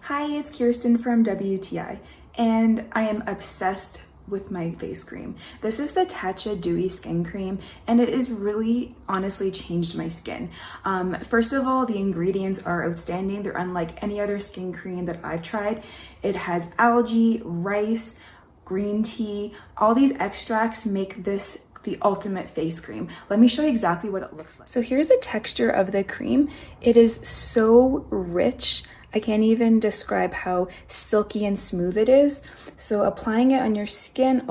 Hi, it's Kirsten from WTI, and I am obsessed with my face cream. This is the Tatcha Dewy skin cream, and it has really honestly changed my skin. First of all, the ingredients are outstanding. They're unlike any other skin cream that I've tried. It has algae, rice, green tea. All these extracts make this the ultimate face cream. Let me show you exactly what it looks like. So here's the texture of the cream. It is so rich. I can't even describe how silky and smooth it is. So applying it on your skin,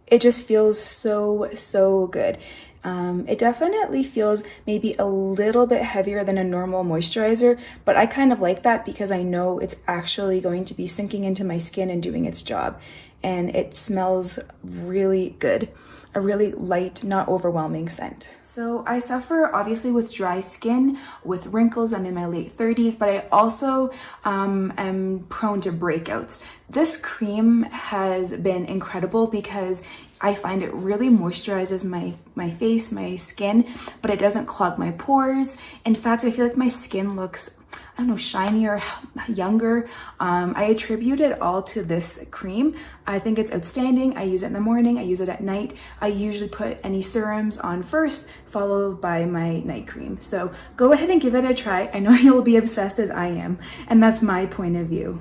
it just feels so good. It definitely feels maybe a little bit heavier than a normal moisturizer, but I kind of like that because I know it's actually going to be sinking into my skin and doing its job. And it smells really good. A really light, not overwhelming scent. So I suffer obviously with dry skin, with wrinkles. I'm in my late 30s, but I also am prone to breakouts. This cream has been incredible because I find it really moisturizes my face, my skin, but it doesn't clog my pores. In fact, I feel like my skin looks, I don't know, shinier, younger. I attribute it all to this cream. I think it's outstanding. I use it in the morning, I use it at night. I usually put any serums on first, followed by my night cream. So go ahead and give it a try. I know you'll be obsessed as I am, and that's my point of view.